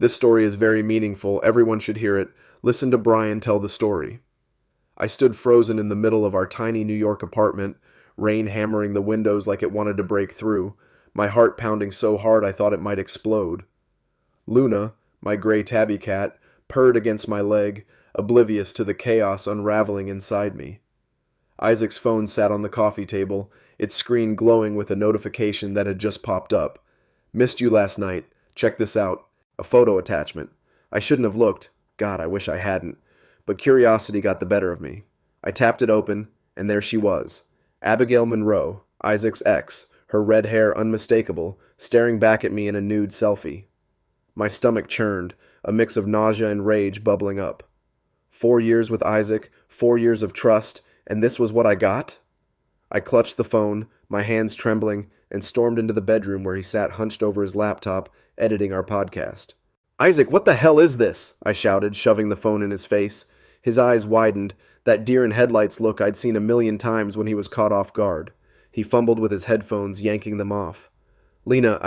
This story is very meaningful. Everyone should hear it. Listen to Brian tell the story. I stood frozen in the middle of our tiny New York apartment, rain hammering the windows like it wanted to break through, my heart pounding so hard I thought it might explode. Luna, my gray tabby cat, purred against my leg, oblivious to the chaos unraveling inside me. Isaac's phone sat on the coffee table, its screen glowing with a notification that had just popped up. Missed you last night. Check this out. A photo attachment. I shouldn't have looked. God, I wish I hadn't. But curiosity got the better of me. I tapped it open, and there she was. Abigail Monroe, Isaac's ex, her red hair unmistakable, staring back at me in a nude selfie. My stomach churned, a mix of nausea and rage bubbling up. 4 years with Isaac, 4 years of trust, and this was what I got? I clutched the phone, my hands trembling, and stormed into the bedroom where he sat hunched over his laptop, editing our podcast. "Isaac, what the hell is this?" I shouted, shoving the phone in his face. His eyes widened, that deer-in-headlights look I'd seen a million times when he was caught off guard. He fumbled with his headphones, yanking them off. "Lena,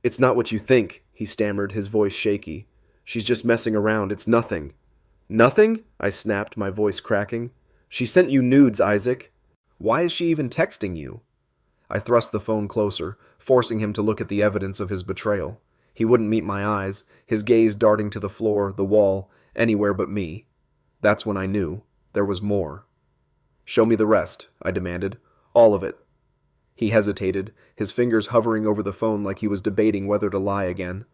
it's not what you think," he stammered, his voice shaky. "She's just messing around. It's nothing." "Nothing?" I snapped, my voice cracking. "She sent you nudes, Isaac. Why is she even texting you?" I thrust the phone closer, forcing him to look at the evidence of his betrayal. He wouldn't meet my eyes, his gaze darting to the floor, the wall, anywhere but me. That's when I knew. There was more. "Show me the rest," I demanded. "All of it." He hesitated, his fingers hovering over the phone like he was debating whether to lie again.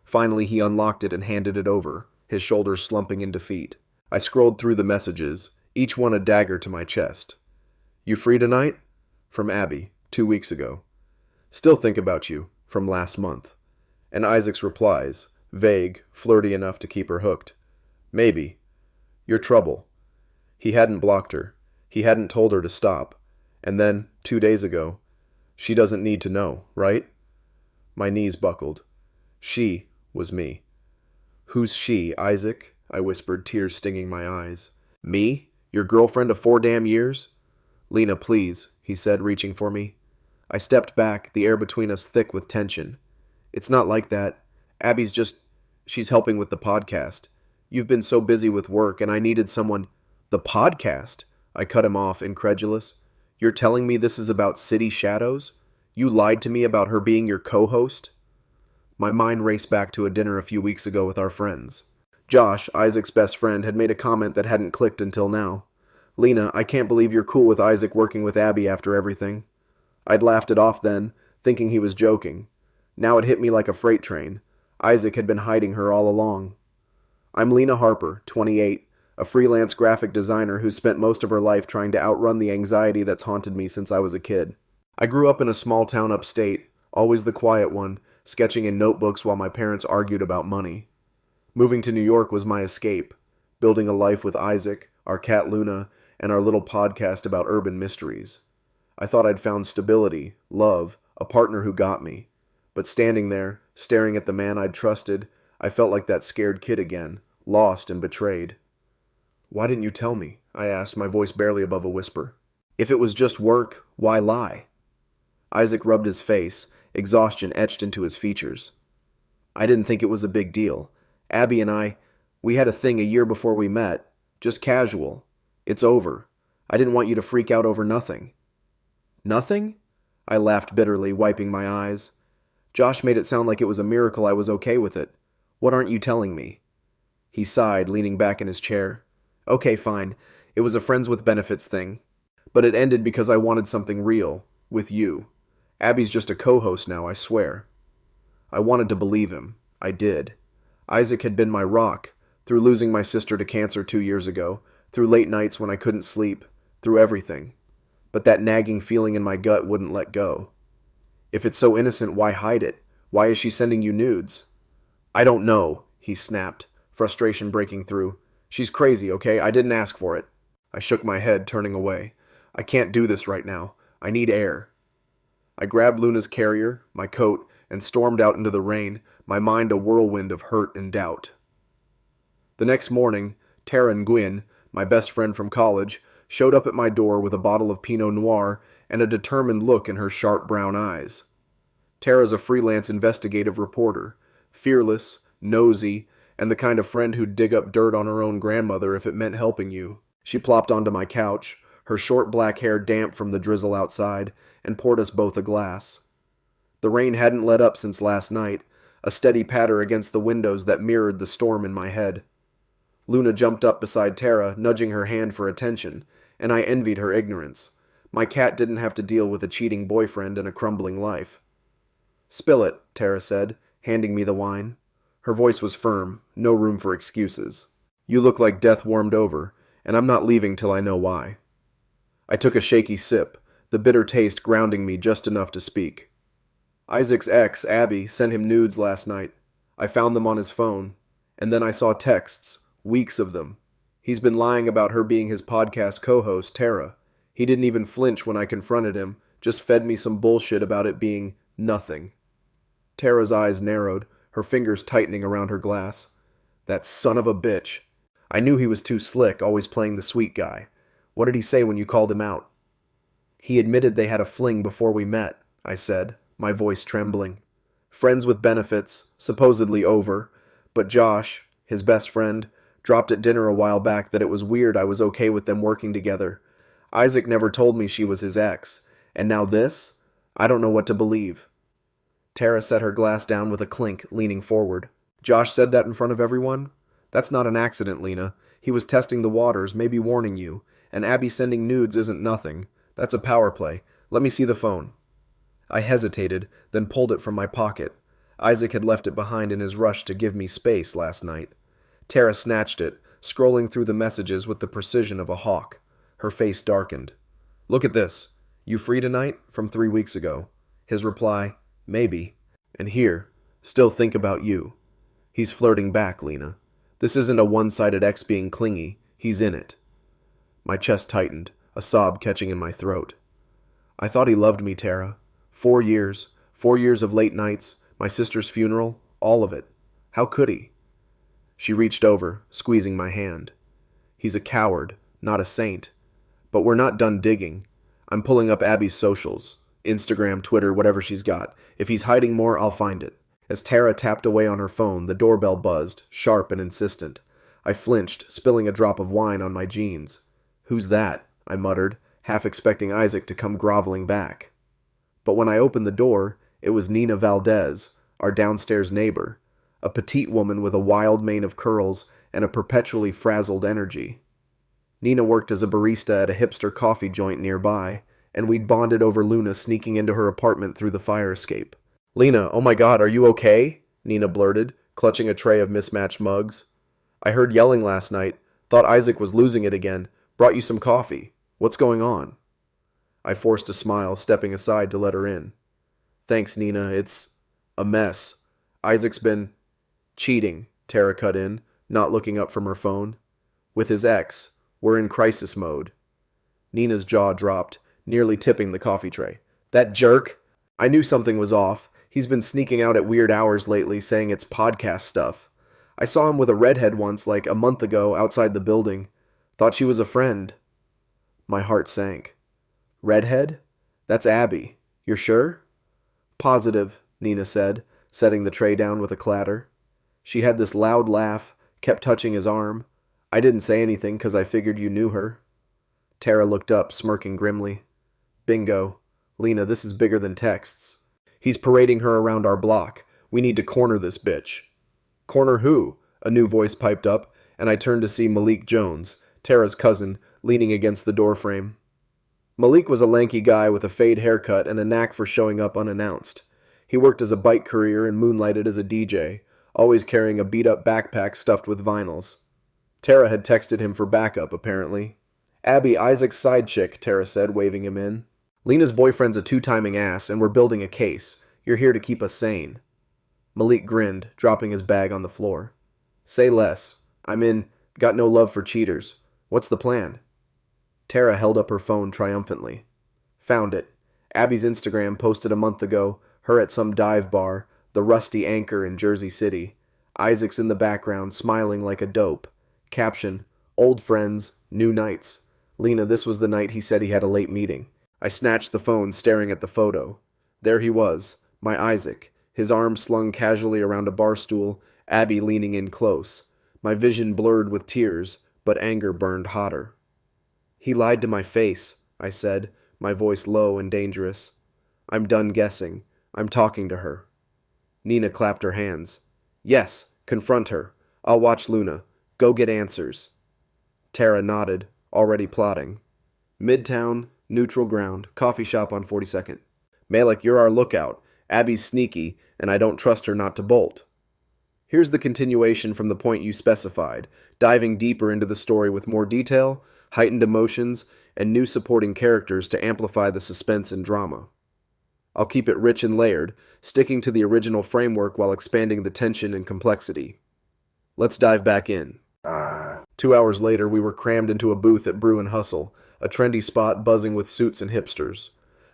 Finally, he unlocked it and handed it over, his shoulders slumping in defeat. I scrolled through the messages, each one a dagger to my chest. "You free tonight?" From Abby, 2 weeks ago. "Still think about you," from last month. And Isaac's replies, vague, flirty enough to keep her hooked. "Maybe. Your trouble." He hadn't blocked her. He hadn't told her to stop. And then, 2 days ago, "She doesn't need to know, right?" My knees buckled. She was me. "Who's she, Isaac?" I whispered, tears stinging my eyes. "Me? Your girlfriend of 4 damn years?" "Lena, please," he said, reaching for me. I stepped back, the air between us thick with tension. "It's not like that. Abby's she's helping with the podcast. You've been so busy with work, and I needed someone—" "The podcast?" I cut him off, incredulous. "You're telling me this is about City Shadows? You lied to me about her being your co-host?" My mind raced back to a dinner a few weeks ago with our friends. Josh, Isaac's best friend, had made a comment that hadn't clicked until now. "Lena, I can't believe you're cool with Isaac working with Abby after everything." I'd laughed it off then, thinking he was joking. Now it hit me like a freight train. Isaac had been hiding her all along. I'm Lena Harper, 28, a freelance graphic designer who spent most of her life trying to outrun the anxiety that's haunted me since I was a kid. I grew up in a small town upstate, always the quiet one, sketching in notebooks while my parents argued about money. Moving to New York was my escape, building a life with Isaac, our cat Luna, and our little podcast about urban mysteries. I thought I'd found stability, love, a partner who got me. But standing there, staring at the man I'd trusted, I felt like that scared kid again, lost and betrayed. "Why didn't you tell me?" I asked, my voice barely above a whisper. "If it was just work, why lie?" Isaac rubbed his face, exhaustion etched into his features. "I didn't think it was a big deal. Abby and we had a thing a year before we met. Just casual. It's over. I didn't want you to freak out over nothing." "Nothing?" I laughed bitterly, wiping my eyes. "Josh made it sound like it was a miracle I was okay with it. What aren't you telling me?" He sighed, leaning back in his chair. "Okay, fine. It was a friends with benefits thing. But it ended because I wanted something real. With you. Abby's just a co-host now, I swear." I wanted to believe him. I did. Isaac had been my rock, through losing my sister to cancer 2 years ago, through late nights when I couldn't sleep, through everything. But that nagging feeling in my gut wouldn't let go. "If it's so innocent, why hide it? Why is she sending you nudes?" "I don't know," he snapped, frustration breaking through. "She's crazy, okay? I didn't ask for it." I shook my head, turning away. "I can't do this right now. I need air." I grabbed Luna's carrier, my coat, and stormed out into the rain, my mind a whirlwind of hurt and doubt. The next morning, Tara Nguyen, my best friend from college, showed up at my door with a bottle of Pinot Noir and a determined look in her sharp brown eyes. Tara's a freelance investigative reporter, fearless, nosy, and the kind of friend who'd dig up dirt on her own grandmother if it meant helping you. She plopped onto my couch, her short black hair damp from the drizzle outside, and poured us both a glass. The rain hadn't let up since last night, a steady patter against the windows that mirrored the storm in my head. Luna jumped up beside Tara, nudging her hand for attention, and I envied her ignorance. My cat didn't have to deal with a cheating boyfriend and a crumbling life. "Spill it," Tara said, handing me the wine. Her voice was firm, no room for excuses. "You look like death warmed over, and I'm not leaving till I know why." I took a shaky sip, the bitter taste grounding me just enough to speak. Isaac's ex, Abby, sent him nudes last night. I found them on his phone, and then I saw texts, weeks of them. He's been lying about her being his podcast co-host, Tara. He didn't even flinch when I confronted him, just fed me some bullshit about it being nothing. Tara's eyes narrowed, her fingers tightening around her glass. That son of a bitch. I knew he was too slick, always playing the sweet guy. What did he say when you called him out? He admitted they had a fling before we met, I said, my voice trembling. Friends with benefits, supposedly over, but Josh, his best friend, dropped at dinner a while back that it was weird I was okay with them working together. Isaac never told me she was his ex, and now this? I don't know what to believe. Tara set her glass down with a clink, leaning forward. Josh said that in front of everyone? That's not an accident, Lena. He was testing the waters, maybe warning you, and Abby sending nudes isn't nothing. That's a power play. Let me see the phone. I hesitated, then pulled it from my pocket. Isaac had left it behind in his rush to give me space last night. Tara snatched it, scrolling through the messages with the precision of a hawk. Her face darkened. Look at this. You free tonight? From 3 weeks ago. His reply, maybe. And here, still think about you. He's flirting back, Lena. This isn't a one-sided ex being clingy. He's in it. My chest tightened, a sob catching in my throat. I thought he loved me, Tara. 4 years. 4 years of late nights, my sister's funeral, all of it. How could he? She reached over, squeezing my hand. He's a coward, not a saint. But we're not done digging. I'm pulling up Abby's socials. Instagram, Twitter, whatever she's got. If he's hiding more, I'll find it. As Tara tapped away on her phone, the doorbell buzzed, sharp and insistent. I flinched, spilling a drop of wine on my jeans. Who's that? I muttered, half expecting Isaac to come groveling back. But when I opened the door, it was Nina Valdez, our downstairs neighbor, a petite woman with a wild mane of curls and a perpetually frazzled energy. Nina worked as a barista at a hipster coffee joint nearby, and we'd bonded over Luna sneaking into her apartment through the fire escape. Lena, oh my God, are you okay? Nina blurted, clutching a tray of mismatched mugs. I heard yelling last night, thought Isaac was losing it again, brought you some coffee. What's going on? I forced a smile, stepping aside to let her in. Thanks, Nina, it's a mess. Isaac's been cheating, Tara cut in, not looking up from her phone. With his ex. We're in crisis mode. Nina's jaw dropped, nearly tipping the coffee tray. That jerk! I knew something was off. He's been sneaking out at weird hours lately, saying it's podcast stuff. I saw him with a redhead once, like a month ago, outside the building. Thought she was a friend. My heart sank. Redhead? That's Abby. You're sure? Positive, Nina said, setting the tray down with a clatter. She had this loud laugh, kept touching his arm. I didn't say anything because I figured you knew her. Tara looked up, smirking grimly. Bingo. Lena, this is bigger than texts. He's parading her around our block. We need to corner this bitch. Corner who? A new voice piped up, and I turned to see Malik Jones, Tara's cousin, leaning against the doorframe. Malik was a lanky guy with a fade haircut and a knack for showing up unannounced. He worked as a bike courier and moonlighted as a DJ, always carrying a beat-up backpack stuffed with vinyls. Tara had texted him for backup, apparently. Abby, Isaac's side chick, Tara said, waving him in. Lena's boyfriend's a two-timing ass, and we're building a case. You're here to keep us sane. Malik grinned, dropping his bag on the floor. Say less. I'm in. Got no love for cheaters. What's the plan? Tara held up her phone triumphantly. Found it. Abby's Instagram posted a month ago, her at some dive bar, the Rusty Anchor in Jersey City. Isaac's in the background, smiling like a dope. Caption, old friends, new nights. Lena, this was the night he said he had a late meeting. I snatched the phone, staring at the photo. There he was, my Isaac, his arm slung casually around a bar stool Abby leaning in close. My vision blurred with tears, but anger burned hotter. "He lied to my face," I said, my voice low and dangerous. "I'm done guessing. I'm talking to her." Nina clapped her hands. "Yes, confront her. I'll watch Luna. Go get answers." Tara nodded, already plotting. "Midtown, neutral ground, coffee shop on 42nd. Malik, you're our lookout. Abby's sneaky, and I don't trust her not to bolt." Here's the continuation from the point you specified, diving deeper into the story with more detail, heightened emotions, and new supporting characters to amplify the suspense and drama. I'll keep it rich and layered, sticking to the original framework while expanding the tension and complexity. Let's dive back in. 2 hours later, we were crammed into a booth at Brew and Hustle, a trendy spot buzzing with suits and hipsters.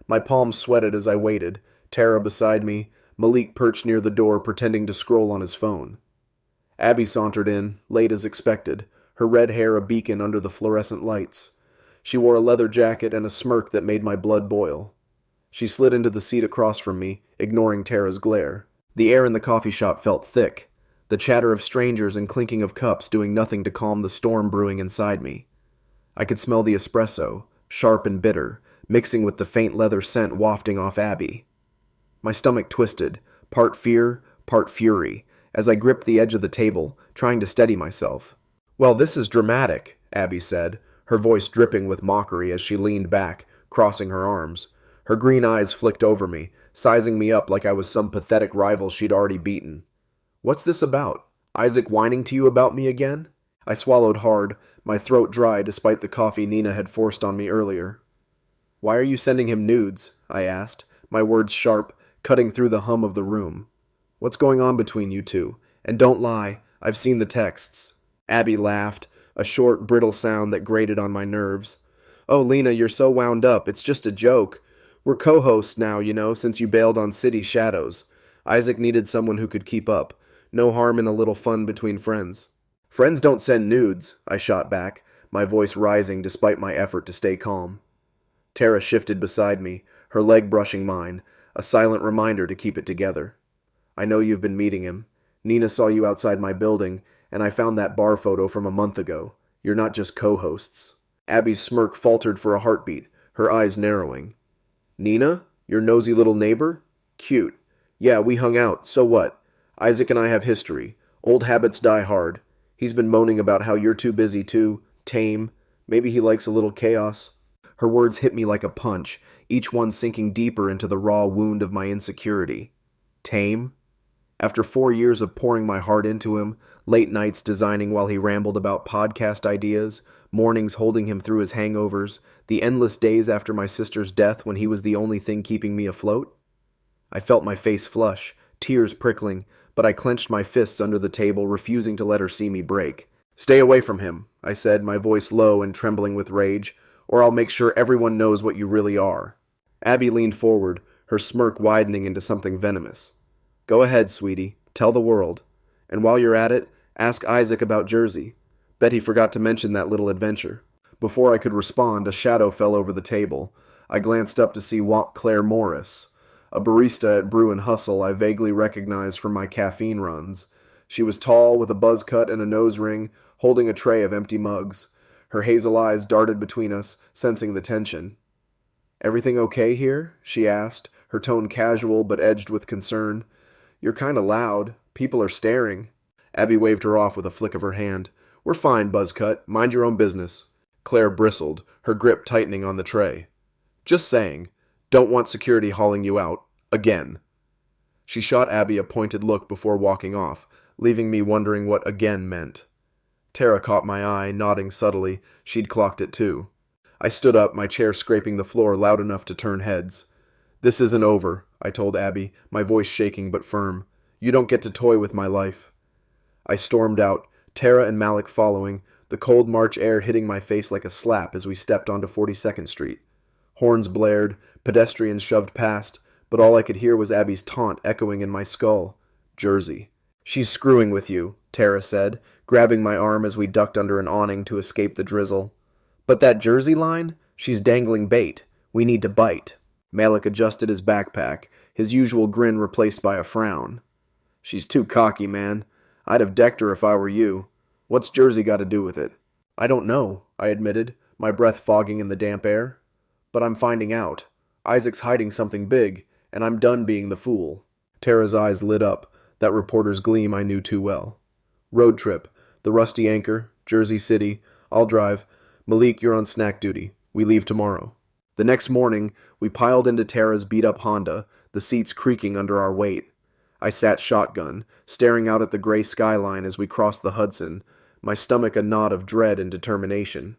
My palms sweated as I waited, Tara beside me, Malik perched near the door pretending to scroll on his phone. Abby sauntered in, late as expected, her red hair a beacon under the fluorescent lights. She wore a leather jacket and a smirk that made my blood boil. She slid into the seat across from me, ignoring Tara's glare. The air in the coffee shop felt thick, the chatter of strangers and clinking of cups doing nothing to calm the storm brewing inside me. I could smell the espresso, sharp and bitter, mixing with the faint leather scent wafting off Abby. My stomach twisted, part fear, part fury, as I gripped the edge of the table, trying to steady myself. "Well, this is dramatic," Abby said, her voice dripping with mockery as she leaned back, crossing her arms. Her green eyes flicked over me, sizing me up like I was some pathetic rival she'd already beaten. "What's this about? Isaac whining to you about me again?" I swallowed hard, my throat dry despite the coffee Nina had forced on me earlier. "Why are you sending him nudes?" I asked, my words sharp, cutting through the hum of the room. "What's going on between you two? And don't lie, I've seen the texts." Abby laughed, a short, brittle sound that grated on my nerves. "Oh, Lena, you're so wound up, it's just a joke. We're co-hosts now, since you bailed on City Shadows. Isaac needed someone who could keep up. No harm in a little fun between friends." "Friends don't send nudes," I shot back, my voice rising despite my effort to stay calm. Tara shifted beside me, her leg brushing mine, a silent reminder to keep it together. "I know you've been meeting him. Nina saw you outside my building, and I found that bar photo from a month ago. You're not just co-hosts." Abby's smirk faltered for a heartbeat, her eyes narrowing. "Nina? Your nosy little neighbor? Cute. Yeah, we hung out, so what? Isaac and I have history. Old habits die hard. He's been moaning about how you're too busy to tame. Maybe he likes a little chaos." Her words hit me like a punch, each one sinking deeper into the raw wound of my insecurity. Tame? After 4 years of pouring my heart into him, late nights designing while he rambled about podcast ideas, mornings holding him through his hangovers, the endless days after my sister's death when he was the only thing keeping me afloat? I felt my face flush, tears prickling, but I clenched my fists under the table, refusing to let her see me break. "Stay away from him," I said, my voice low and trembling with rage, "or I'll make sure everyone knows what you really are." Abby leaned forward, her smirk widening into something venomous. "Go ahead, sweetie. Tell the world. And while you're at it, ask Isaac about Jersey. Bet he forgot to mention that little adventure." Before I could respond, a shadow fell over the table. I glanced up to see Claire Morris, a barista at Brew and Hustle I vaguely recognized from my caffeine runs. She was tall, with a buzz cut and a nose ring, holding a tray of empty mugs. Her hazel eyes darted between us, sensing the tension. "Everything okay here?" she asked, her tone casual but edged with concern. "You're kinda loud. People are staring." Abby waved her off with a flick of her hand. "We're fine, Buzzcut. Mind your own business." Claire bristled, her grip tightening on the tray. "Just saying. Don't want security hauling you out. Again." She shot Abby a pointed look before walking off, leaving me wondering what again meant. Tara caught my eye, nodding subtly. She'd clocked it too. I stood up, my chair scraping the floor loud enough to turn heads. "This isn't over," I told Abby, my voice shaking but firm. "You don't get to toy with my life." I stormed out, Tara and Malik following, the cold March air hitting my face like a slap as we stepped onto 42nd Street. Horns blared, pedestrians shoved past, but all I could hear was Abby's taunt echoing in my skull. "Jersey." "She's screwing with you," Tara said, grabbing my arm as we ducked under an awning to escape the drizzle. "But that Jersey line? She's dangling bait. We need to bite." Malik adjusted his backpack, his usual grin replaced by a frown. "She's too cocky, man. I'd have decked her if I were you. What's Jersey got to do with it? I don't know, I admitted, my breath fogging in the damp air. But I'm finding out. Isaac's hiding something big, and I'm done being the fool. Tara's eyes lit up, that reporter's gleam I knew too well. Road trip, the Rusty Anchor, Jersey City, I'll drive. Malik, you're on snack duty. We leave tomorrow. The next morning, we piled into Tara's beat-up Honda, the seats creaking under our weight. I sat shotgun, staring out at the gray skyline as we crossed the Hudson, my stomach a knot of dread and determination.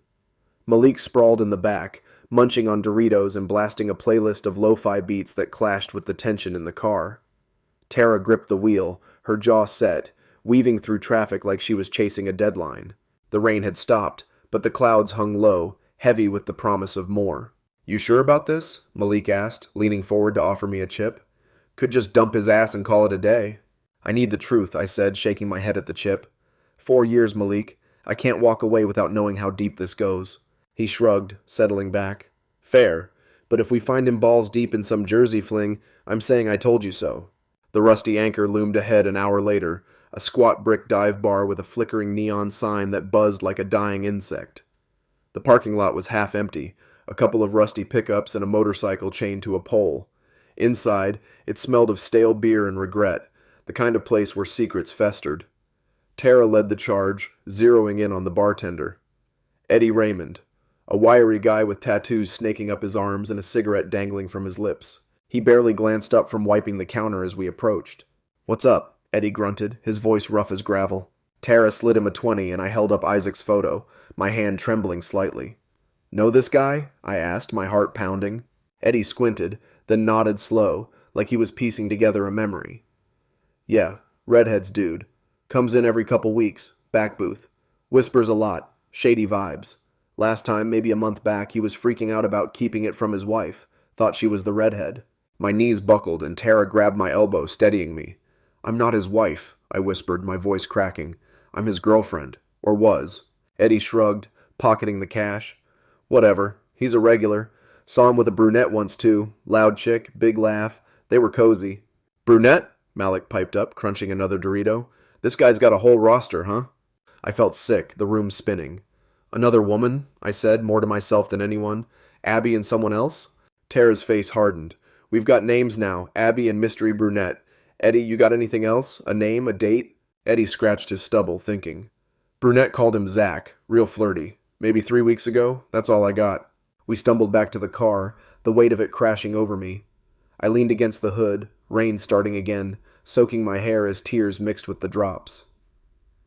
Malik sprawled in the back, munching on Doritos and blasting a playlist of lo-fi beats that clashed with the tension in the car. Tara gripped the wheel, her jaw set, weaving through traffic like she was chasing a deadline. The rain had stopped, but the clouds hung low, heavy with the promise of more. You sure about this? Malik asked, leaning forward to offer me a chip. Could just dump his ass and call it a day. I need the truth, I said, shaking my head at the chip. 4 years, Malik. I can't walk away without knowing how deep this goes. He shrugged, settling back. Fair, but if we find him balls deep in some Jersey fling, I'm saying I told you so. The Rusty Anchor loomed ahead an hour later, a squat brick dive bar with a flickering neon sign that buzzed like a dying insect. The parking lot was half empty, a couple of rusty pickups and a motorcycle chained to a pole. Inside, it smelled of stale beer and regret, the kind of place where secrets festered. Tara led the charge, zeroing in on the bartender. Eddie Raymond, a wiry guy with tattoos snaking up his arms and a cigarette dangling from his lips. He barely glanced up from wiping the counter as we approached. What's up? Eddie grunted, his voice rough as gravel. Tara slid him a 20 and I held up Isaac's photo, my hand trembling slightly. Know this guy? I asked, my heart pounding. Eddie squinted, then nodded slow, like he was piecing together a memory. Yeah, redhead's dude. Comes in every couple weeks, back booth. Whispers a lot, shady vibes. Last time, maybe a month back, he was freaking out about keeping it from his wife. Thought she was the redhead. My knees buckled and Tara grabbed my elbow, steadying me. I'm not his wife, I whispered, my voice cracking. I'm his girlfriend. Or was. Eddie shrugged, pocketing the cash. Whatever. He's a regular. Saw him with a brunette once, too. Loud chick, big laugh. They were cozy. Brunette? Malik piped up, crunching another Dorito. This guy's got a whole roster, huh? I felt sick, the room spinning. Another woman? I said, more to myself than anyone. Abby and someone else? Tara's face hardened. We've got names now, Abby and Mystery Brunette. Eddie, you got anything else? A name, a date? Eddie scratched his stubble, thinking. Brunette called him Zach, real flirty. Maybe 3 weeks ago? That's all I got. We stumbled back to the car, the weight of it crashing over me. I leaned against the hood, rain starting again, soaking my hair as tears mixed with the drops.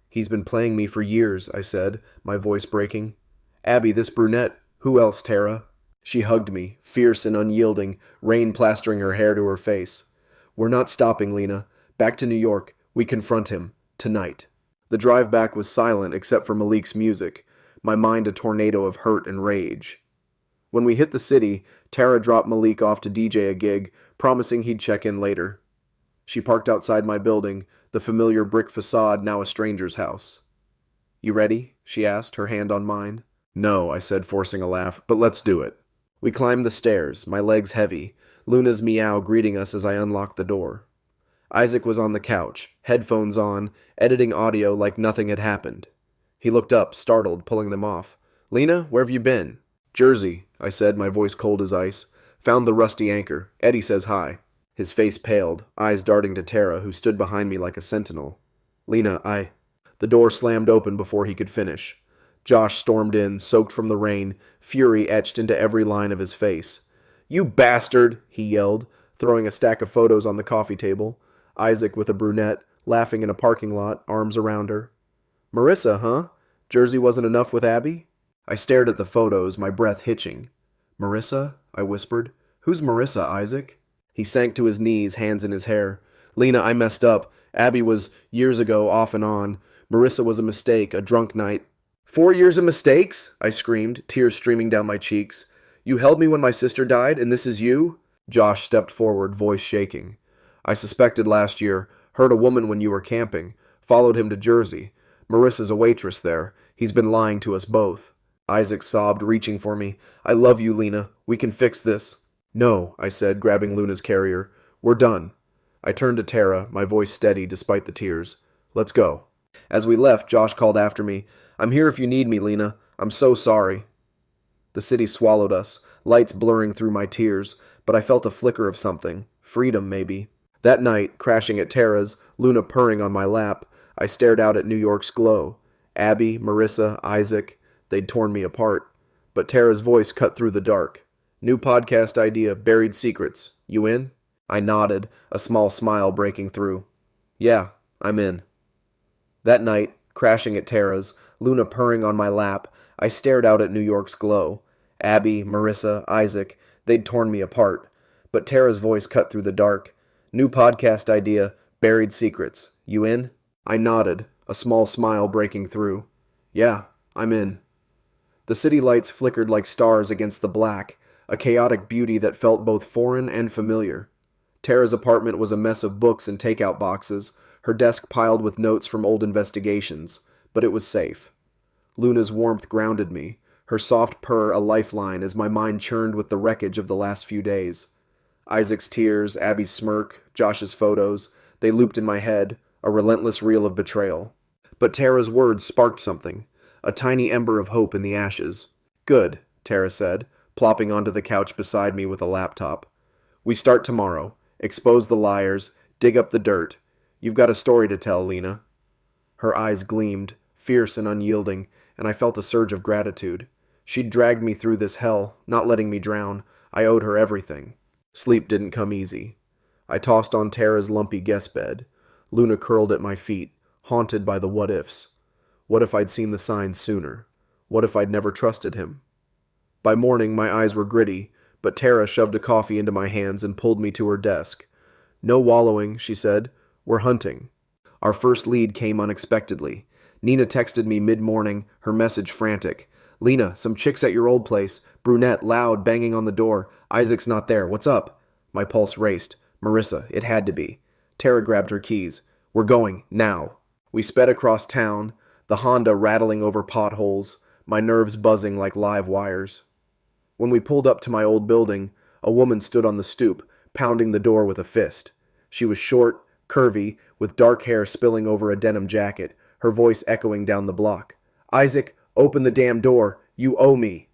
He's been playing me for years, I said, my voice breaking. Abby, this brunette. Who else, Tara? She hugged me, fierce and unyielding, rain plastering her hair to her face. We're not stopping, Lena. Back to New York. We confront him. Tonight. The drive back was silent except for Malik's music, my mind a tornado of hurt and rage. When we hit the city, Tara dropped Malik off to DJ a gig, promising he'd check in later. She parked outside my building, the familiar brick facade now a stranger's house. You ready? She asked, her hand on mine. No, I said, forcing a laugh, but let's do it. We climbed the stairs, my legs heavy, Luna's meow greeting us as I unlocked the door. Isaac was on the couch, headphones on, editing audio like nothing had happened. He looked up, startled, pulling them off. Lena, where have you been? Jersey, I said, my voice cold as ice. Found the Rusty Anchor. Eddie says hi. His face paled, eyes darting to Tara, who stood behind me like a sentinel. Lena, The door slammed open before he could finish. Josh stormed in, soaked from the rain, fury etched into every line of his face. You bastard, he yelled, throwing a stack of photos on the coffee table. Isaac with a brunette, laughing in a parking lot, arms around her. Marissa, huh? Jersey wasn't enough with Abby? I stared at the photos, my breath hitching. Marissa? I whispered. Who's Marissa, Isaac? He sank to his knees, hands in his hair. Lena, I messed up. Abby was, years ago, off and on. Marissa was a mistake, a drunk night. 4 years of mistakes? I screamed, tears streaming down my cheeks. You held me when my sister died, and this is you? Josh stepped forward, voice shaking. I suspected last year, heard a woman when you were camping, followed him to Jersey. Marissa's a waitress there. He's been lying to us both. Isaac sobbed, reaching for me. I love you, Lena. We can fix this. No, I said, grabbing Luna's carrier. We're done. I turned to Tara, my voice steady despite the tears. Let's go. As we left, Josh called after me, "I'm here if you need me, Lena. I'm so sorry." The city swallowed us, lights blurring through my tears, but I felt a flicker of something. Freedom, maybe. That night, crashing at Tara's, Luna purring on my lap, I stared out at New York's glow. Abby, Marissa, Isaac, they'd torn me apart. But Tara's voice cut through the dark. "New podcast idea, Buried Secrets. You in?" I nodded, a small smile breaking through. "Yeah, I'm in." That night, crashing at Tara's, Luna purring on my lap, I stared out at New York's glow. Abby, Marissa, Isaac, they'd torn me apart. But Tara's voice cut through the dark. "New podcast idea, Buried Secrets. You in?" I nodded, a small smile breaking through. "Yeah, I'm in." The city lights flickered like stars against the black, a chaotic beauty that felt both foreign and familiar. Tara's apartment was a mess of books and takeout boxes, her desk piled with notes from old investigations, but it was safe. Luna's warmth grounded me, her soft purr a lifeline as my mind churned with the wreckage of the last few days. Isaac's tears, Abby's smirk, Josh's photos, they looped in my head, a relentless reel of betrayal. But Tara's words sparked something, a tiny ember of hope in the ashes. "Good," Tara said, plopping onto the couch beside me with a laptop. "We start tomorrow. Expose the liars, dig up the dirt. You've got a story to tell, Lena." Her eyes gleamed, fierce and unyielding, and I felt a surge of gratitude. She'd dragged me through this hell, not letting me drown. I owed her everything. Sleep didn't come easy. I tossed on Tara's lumpy guest bed. Luna curled at my feet, haunted by the what-ifs. What if I'd seen the signs sooner? What if I'd never trusted him? By morning, my eyes were gritty, but Tara shoved a coffee into my hands and pulled me to her desk. "No wallowing," she said. "We're hunting." Our first lead came unexpectedly. Nina texted me mid-morning, her message frantic. "Lena, some chicks at your old place. Brunette, loud, banging on the door. Isaac's not there. What's up?" My pulse raced. Marissa, it had to be. Tara grabbed her keys. "We're going, now." We sped across town, the Honda rattling over potholes, my nerves buzzing like live wires. When we pulled up to my old building, a woman stood on the stoop, pounding the door with a fist. She was short, curvy, with dark hair spilling over a denim jacket, her voice echoing down the block. "Isaac, open the damn door. You owe me."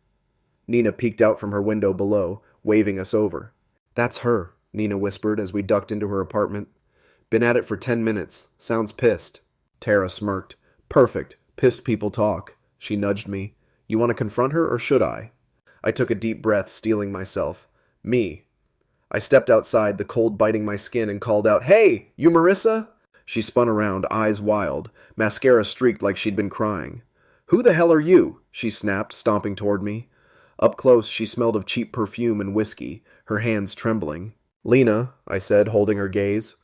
Nina peeked out from her window below, waving us over. "That's her," Nina whispered as we ducked into her apartment. "Been at it for 10 minutes. Sounds pissed." Tara smirked. "Perfect. Pissed people talk." She nudged me. "You want to confront her, or should I?" I took a deep breath, steeling myself. "Me." I stepped outside, the cold biting my skin, and called out, "Hey, you Marissa?" She spun around, eyes wild, mascara streaked like she'd been crying. "Who the hell are you?" she snapped, stomping toward me. Up close, she smelled of cheap perfume and whiskey, her hands trembling. "Lena," I said, holding her gaze.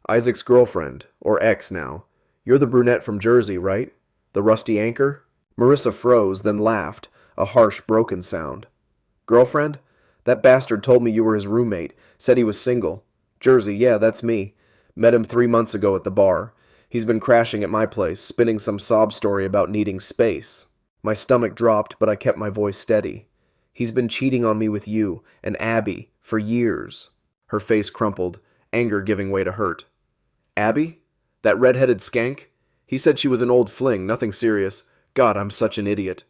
"Isaac's girlfriend, or ex now. You're the brunette from Jersey, right? The rusty anchor?" Marissa froze, then laughed, a harsh, broken sound. "Girlfriend? That bastard told me you were his roommate, said he was single. Jersey, yeah, that's me. Met him 3 months ago at the bar. He's been crashing at my place, spinning some sob story about needing space." My stomach dropped, but I kept my voice steady. "He's been cheating on me with you, and Abby, for years." Her face crumpled, anger giving way to hurt. "Abby? That red-headed skank? He said she was an old fling, nothing serious. God, I'm such an idiot."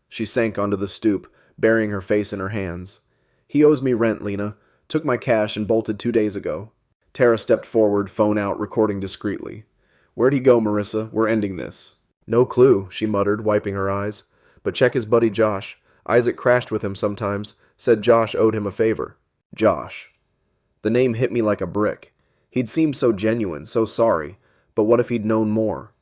She sank onto the stoop, burying her face in her hands. "He owes me rent, Lena. Took my cash and bolted 2 days ago." Tara stepped forward, phone out, recording discreetly. "Where'd he go, Marissa? We're ending this." "No clue," she muttered, wiping her eyes. "But check his buddy Josh. Isaac crashed with him sometimes. Said Josh owed him a favor." Josh. The name hit me like a brick. He'd seemed so genuine, so sorry. But what if he'd known more?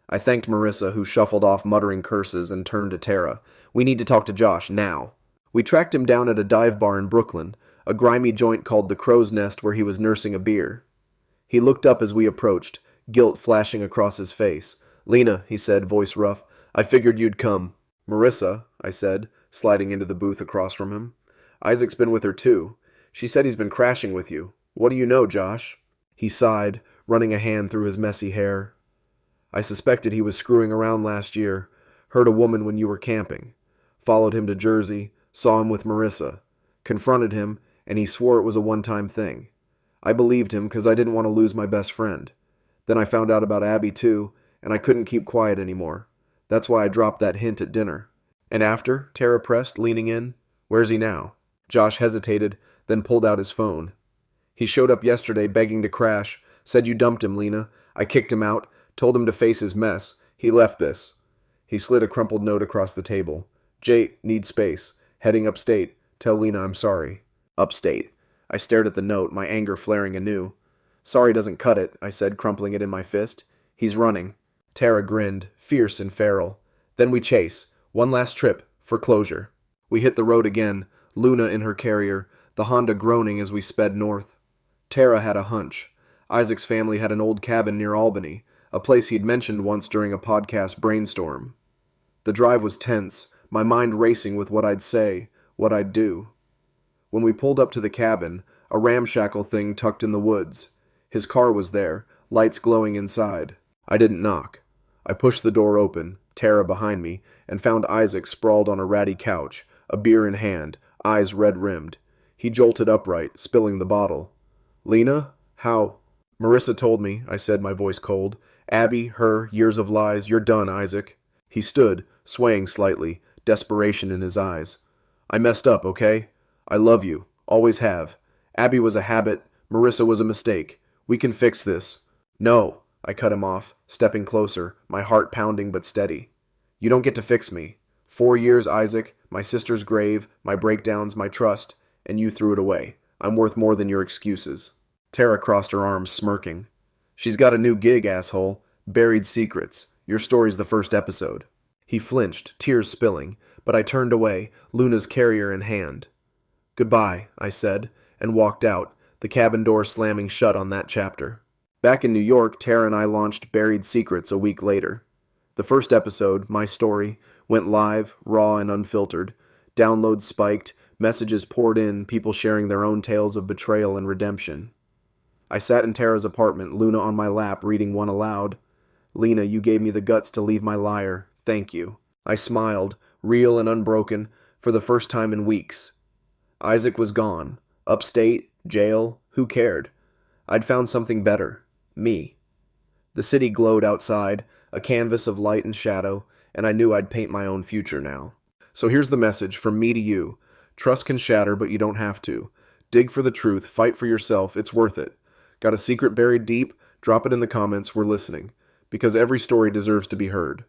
I thanked Marissa, who shuffled off muttering curses, and turned to Tara. "We need to talk to Josh, now." We tracked him down at a dive bar in Brooklyn, a grimy joint called the Crow's Nest where he was nursing a beer. He looked up as we approached, guilt flashing across his face. "Lena," he said, voice rough, "I figured you'd come." "Marissa," I said, sliding into the booth across from him. "Isaac's been with her too. She said he's been crashing with you. What do you know, Josh?" He sighed, running a hand through his messy hair. "I suspected he was screwing around last year. Heard a woman when you were camping. Followed him to Jersey, saw him with Marissa. Confronted him, and he swore it was a one-time thing. I believed him because I didn't want to lose my best friend. Then I found out about Abby too, and I couldn't keep quiet anymore. That's why I dropped that hint at dinner. And after? Tara pressed, leaning in. Where's he now? Josh hesitated, then pulled out his phone. He showed up yesterday begging to crash. Said you dumped him, Lena. I kicked him out, told him to face his mess. He left this. He slid a crumpled note across the table. Jay, need space. Heading upstate. Tell Lena I'm sorry. Upstate. I stared at the note, my anger flaring anew. Sorry doesn't cut it, I said, crumpling it in my fist. He's running. Tara grinned, fierce and feral. Then we chase. One last trip, for closure. We hit the road again, Luna in her carrier, the Honda groaning as we sped north. Tara had a hunch. Isaac's family had an old cabin near Albany, a place he'd mentioned once during a podcast brainstorm. The drive was tense, my mind racing with what I'd say, what I'd do. When we pulled up to the cabin, a ramshackle thing tucked in the woods. His car was there, lights glowing inside. I didn't knock. I pushed the door open, Tara behind me, and found Isaac sprawled on a ratty couch, a beer in hand, eyes red-rimmed. He jolted upright, spilling the bottle. Lena? How? Marissa told me, I said, my voice cold. Abby, her, years of lies, you're done, Isaac. He stood, swaying slightly, desperation in his eyes. I messed up, okay? I love you, always have. Abby was a habit, Marissa was a mistake. We can fix this. No, I cut him off, stepping closer, my heart pounding but steady. You don't get to fix me. 4 years, Isaac, my sister's grave, my breakdowns, my trust, and you threw it away. I'm worth more than your excuses. Tara crossed her arms, smirking. She's got a new gig, asshole. Buried Secrets. Your story's the first episode. He flinched, tears spilling, but I turned away, Luna's carrier in hand. Goodbye, I said, and walked out, the cabin door slamming shut on that chapter. Back in New York, Tara and I launched Buried Secrets a week later. The first episode, my story, went live, raw and unfiltered. Downloads spiked, messages poured in, people sharing their own tales of betrayal and redemption. I sat in Tara's apartment, Luna on my lap, reading one aloud. Lena, you gave me the guts to leave my liar. Thank you. I smiled, real and unbroken, for the first time in weeks. Isaac was gone. Upstate, jail, who cared? I'd found something better. Me. The city glowed outside, a canvas of light and shadow, and I knew I'd paint my own future now. So here's the message from me to you. Trust can shatter, but you don't have to. Dig for the truth, fight for yourself, it's worth it. Got a secret buried deep? Drop it in the comments, we're listening. Because every story deserves to be heard.